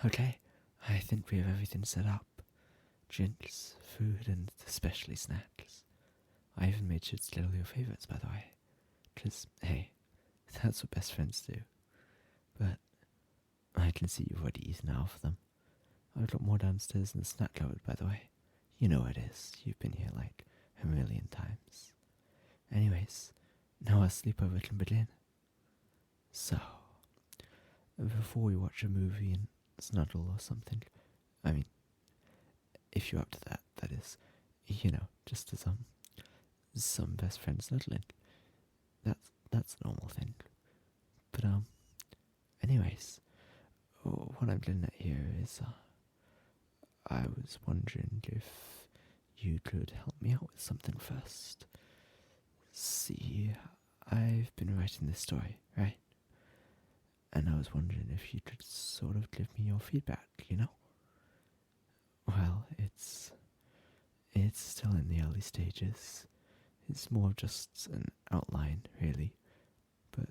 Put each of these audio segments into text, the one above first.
Okay, I think we have everything set up. Drinks, food, and especially snacks. I even made sure to get all your favourites, by the way. 'Cause, hey, that's what best friends do. But I can see you've already eaten half of them. I've got more downstairs in the snack cupboard, by the way. You know what it is. You've been here like a million times. Anyways, now our sleepover can begin. So, before we watch a movie and snuggle or something, I mean, if you're up to that, that is, just as some best friends snuggling. That's a normal thing. But anyways, what I'm getting at here is I was wondering if you could help me out with something first. See, I've been writing this story, right? And I was wondering if you could sort of give me your feedback, Well, it's still in the early stages. It's more of just an outline, really. But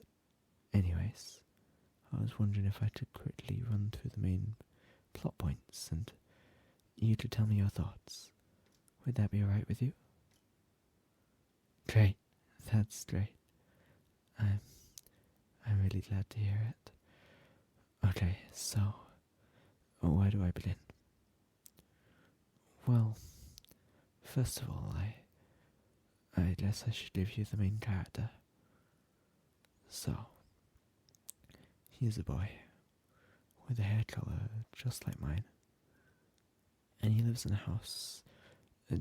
anyways, I was wondering if I could quickly run through the main plot points and you could tell me your thoughts. Would that be alright with you? Great. That's great. I'm really glad to hear it. Okay, so where do I begin? Well, first of all, I guess I should give you the main character. So, he's a boy with a hair colour just like mine, and he lives in a house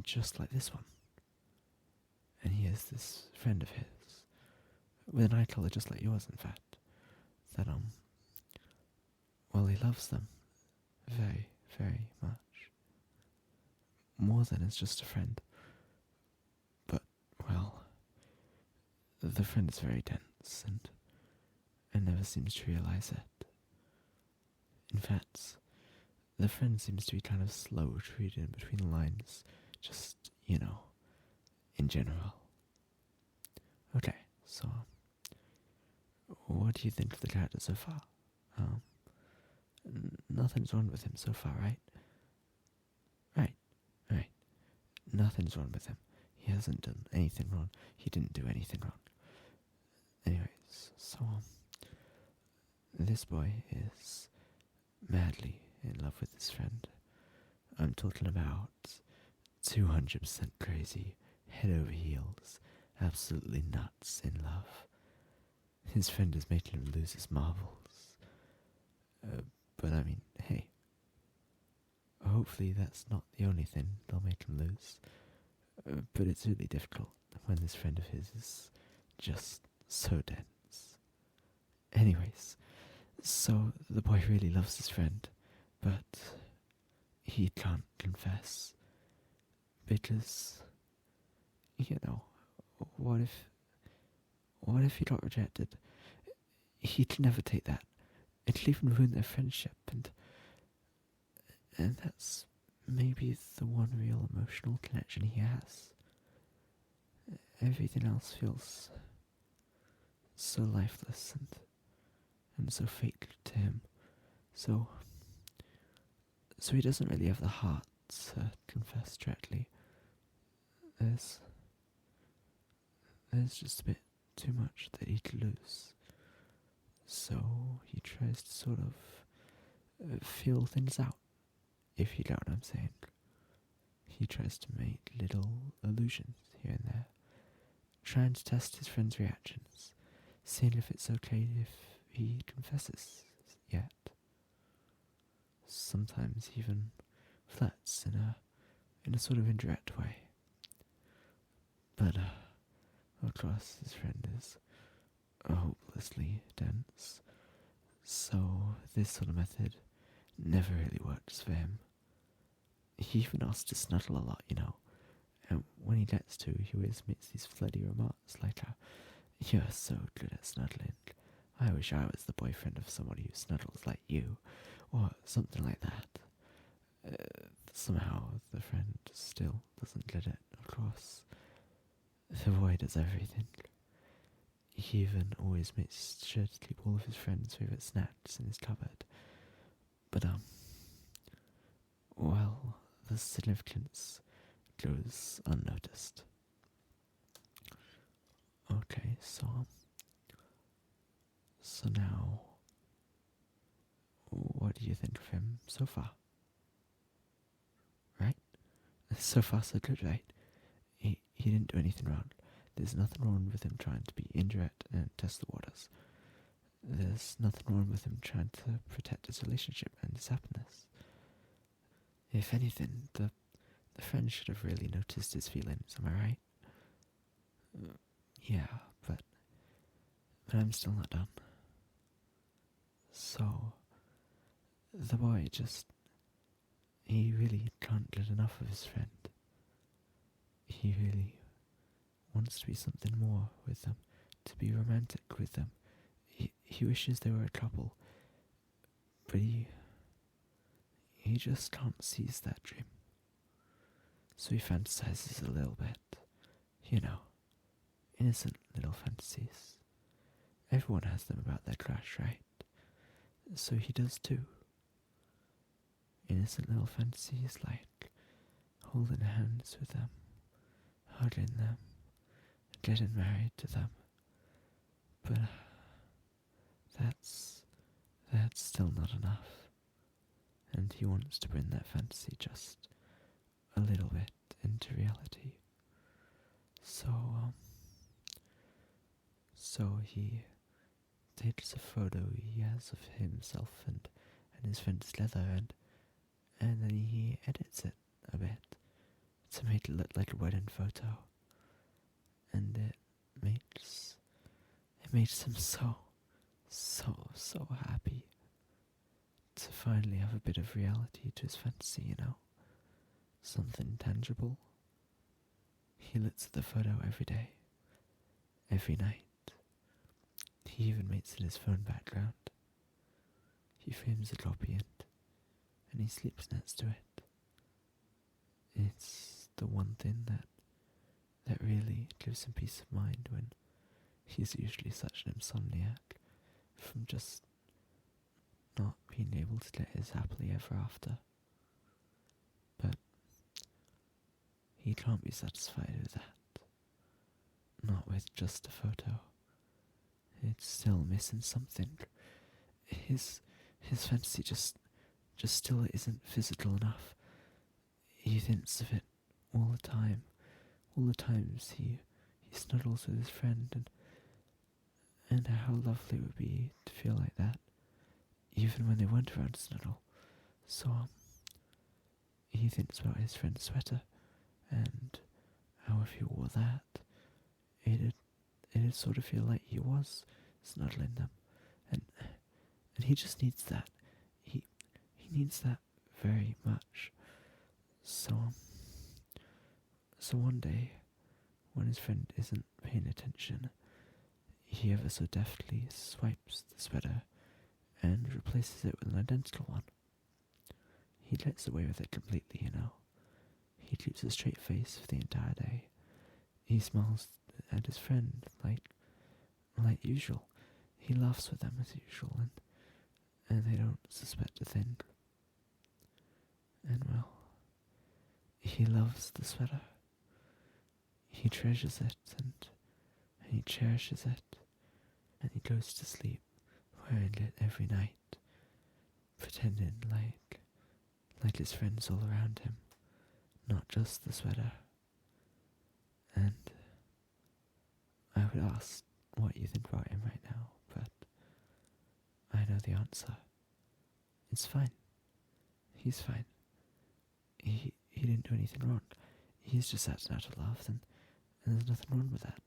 just like this one. And he has this friend of his with an eye colour just like yours, in fact, that well, he loves them very, very much. More than as just a friend. But, well, the friend is very dense and never seems to realise it. In fact, the friend seems to be kind of slow to read in between the lines, just, in general. Okay, so, what do you think of the character so far? Nothing's wrong with him so far, right? Right. Nothing's wrong with him. He hasn't done anything wrong. He didn't do anything wrong. Anyways, so, this boy is madly in love with his friend. I'm talking about 200% crazy, head over heels, absolutely nuts in love. His friend is making him lose his marbles. But I mean, hey, hopefully that's not the only thing that'll make him lose. But it's really difficult when this friend of his is just so dense. Anyways, so the boy really loves his friend, but he can't confess. Because, what if he got rejected? He'd never take that. It'll even ruin their friendship, and that's maybe the one real emotional connection he has. Everything else feels so lifeless and so fake to him. So he doesn't really have the heart to confess directly. There's just a bit too much that he'd lose. So he tries to sort of feel things out, if you know what I'm saying. He tries to make little illusions here and there, trying to test his friend's reactions, seeing if it's okay if he confesses yet. Sometimes he even flirts in a sort of indirect way. But, of course, his friend is hopelessly dense, so this sort of method never really works for him. He even asks to snuggle a lot, and when he gets to, he always makes these flirty remarks like, "You're so good at snuggling. I wish I was the boyfriend of somebody who snuggles like you," or something like that. Somehow the friend still doesn't get it, of course. The boy does everything. He even always makes sure to keep all of his friends' favourite snacks in his cupboard. But, significance goes unnoticed. Okay, so now, what do you think of him so far? Right? So far so good, right? He didn't do anything wrong. There's nothing wrong with him trying to be indirect and test the waters. There's nothing wrong with him trying to protect his relationship and his happiness. If anything, the friend should have really noticed his feelings, am I right? Yeah, but I'm still not done. So, the boy he really can't get enough of his friend. He really wants to be something more with them, to be romantic with them. He wishes they were a couple, but he just can't seize that dream. So he fantasizes a little bit, innocent little fantasies. Everyone has them about their crush, right? So he does too. Innocent little fantasies like holding hands with them, hugging them, getting married to them. But that's still not enough. And he wants to bring that fantasy just a little bit into reality. So he takes a photo he has of himself and his friend together, and then he edits it a bit to make it look like a wedding photo. And it makes him so happy to finally have a bit of reality to his fantasy, something tangible. He looks at the photo every day, every night. He even makes it his phone background. He frames a copy and he sleeps next to it. It's the one thing that really gives him peace of mind when he's usually such an insomniac from just not being able to get his happily ever after. But he can't be satisfied with that. Not with just a photo. It's still missing something. His fantasy just still isn't physical enough. He thinks of it all the time. All the times he snuggles with his friend, and how lovely it would be to feel like that, even when they weren't around to snuggle. So he thinks about his friend's sweater, and how if he wore that, it'd sort of feel like he was snuggling them, and he just needs that. He needs that very much. So one day, when his friend isn't paying attention, he ever so deftly swipes the sweater and replaces it with an identical one. He gets away with it completely, He keeps a straight face for the entire day. He smiles at his friend like usual. He laughs with them as usual, and they don't suspect a thing. And well, he loves the sweater. He treasures it, and he cherishes it, and he goes to sleep wearing it every night, pretending like his friends all around him, not just the sweater. And I would ask what you think about him right now, but I know the answer. It's fine. He's fine. He didn't do anything wrong. He's just acting out of love, and there's nothing wrong with that.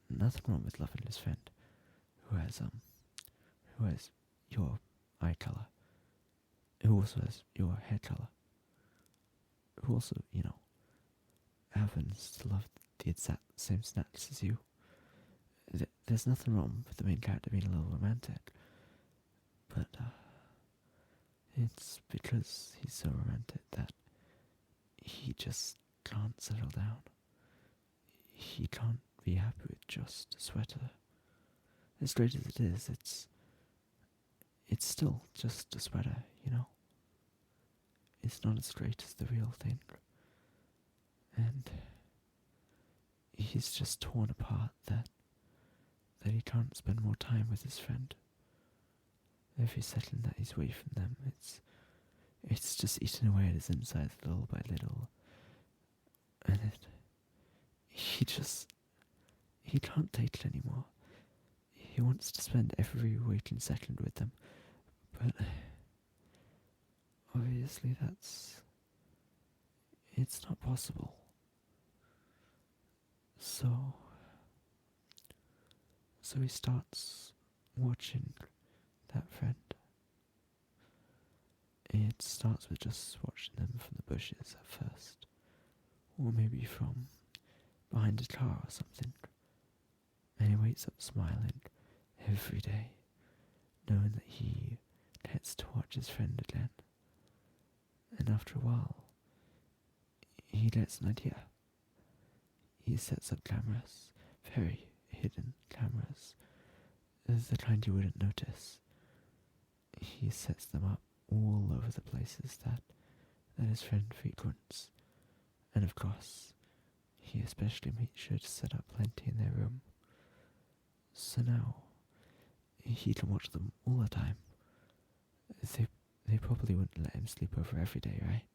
Nothing wrong with loving his friend who has your eye colour, who also has your hair colour, who also, happens to love the exact same snacks as you. There's nothing wrong with the main character being a little romantic, but it's because he's so romantic that he just can't settle down. He can't be happy with just a sweater. As great as it is, it's still just a sweater, it's not as great as the real thing. And he's just torn apart that he can't spend more time with his friend. Every second that he's away from them, it's just eating away at his insides little by little. And he can't take it anymore. He wants to spend every waking second with them, but obviously it's not possible. So he starts watching that friend. It starts with just watching them from the bushes at first, or maybe from behind a car or something. And he wakes up smiling every day, knowing that he gets to watch his friend again. And after a while, he gets an idea. He sets up cameras, very hidden cameras, the kind you wouldn't notice. He sets them up all over the places that his friend frequents, and of course, he especially makes sure to set up plenty in their room. So now, he can watch them all the time. They probably wouldn't let him sleep over every day, right?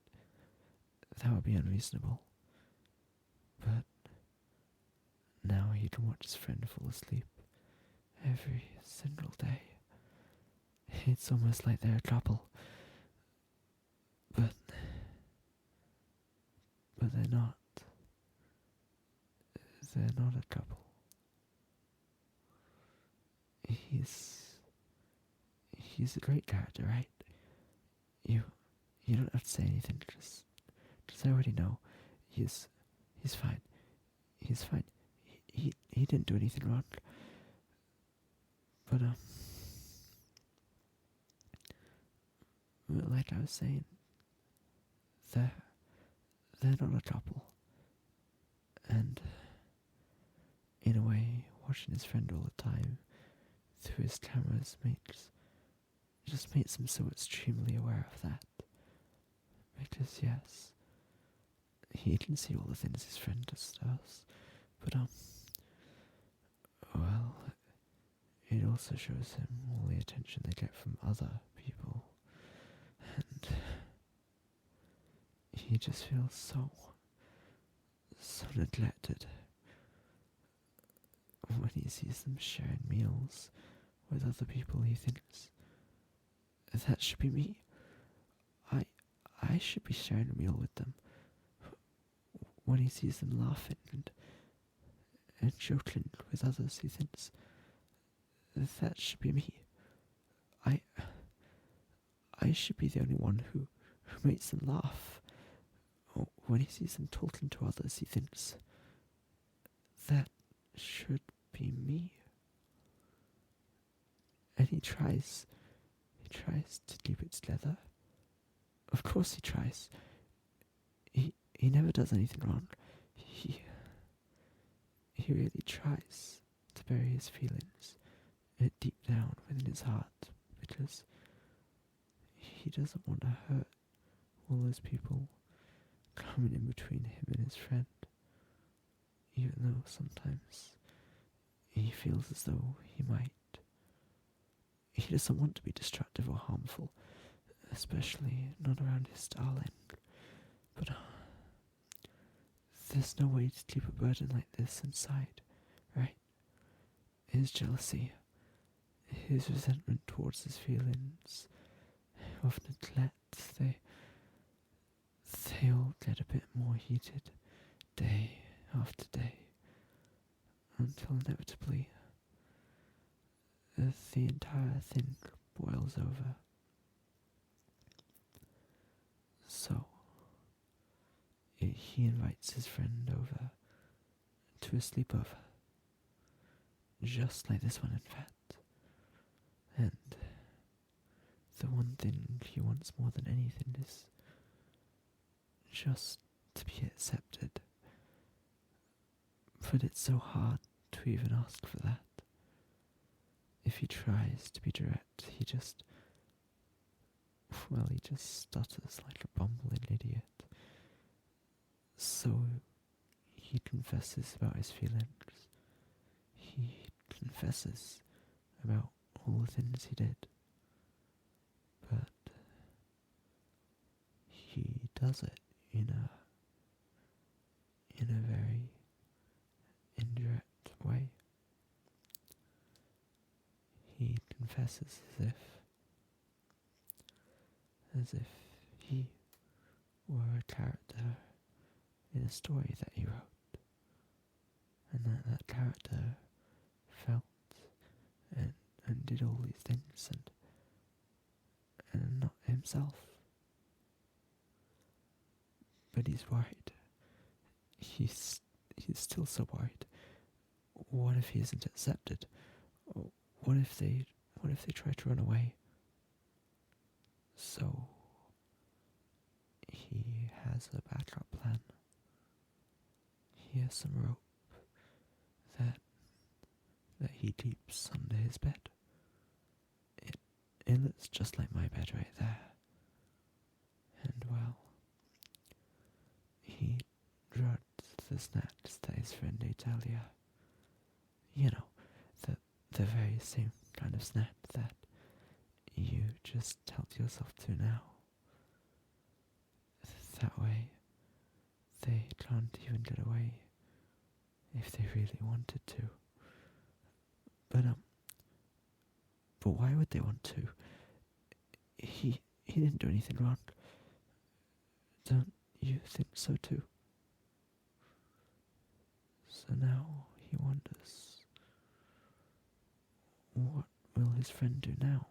That would be unreasonable. But now he can watch his friend fall asleep every single day. It's almost like they're a couple. But they're not. They're not a couple. He's a great character, right? You don't have to say anything, just I already know. He's fine. He's fine. He didn't do anything wrong. But like I was saying, they're not a couple. And in a way, watching his friend all the time through his cameras just makes him so extremely aware of that. Because yes, he can see all the things his friend does, but well, it also shows him all the attention they get from other people, and he just feels so neglected when he sees them sharing meals with other people. He thinks, that should be me. I should be sharing a meal with them. When he sees them laughing and joking with others, he thinks, that should be me. I should be the only one who makes them laugh. When he sees them talking to others, he thinks, that should be me. And he tries to keep it together. Of course he tries. He never does anything wrong. He really tries to bury his feelings deep down within his heart, because he doesn't want to hurt all those people coming in between him and his friend, even though sometimes he feels as though he might. He doesn't want to be destructive or harmful, especially not around his darling. But there's no way to keep a burden like this inside, right? His jealousy, his resentment towards his feelings of neglect, they all get a bit more heated day after day, until inevitably the entire thing boils over. So he invites his friend over to a sleepover, just like this one in fact. And the one thing he wants more than anything is just to be accepted. But it's so hard to even ask for that. If he tries to be direct, he just Well, he just stutters like a bumbling idiot. So he confesses about his feelings. He confesses about all the things he did. But he does it in a very indirect way. He confesses as if he were a character in a story that he wrote, and that character felt and did all these things and not himself. But he's worried. He's still so worried. What if he isn't accepted? What if they try to run away? So he has a backup plan. He has some rope that he keeps under his bed. It looks just like my bed right there. And well, he drugged the snacks that his friend ate earlier. You know, the very same kind of snack that you just helped yourself to now. That way, they can't even get away if they really wanted to. But why would they want to? He didn't do anything wrong. Don't you think so too? So now he wonders, what will his friend do now?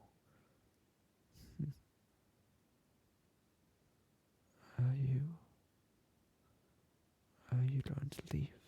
Are you going to leave?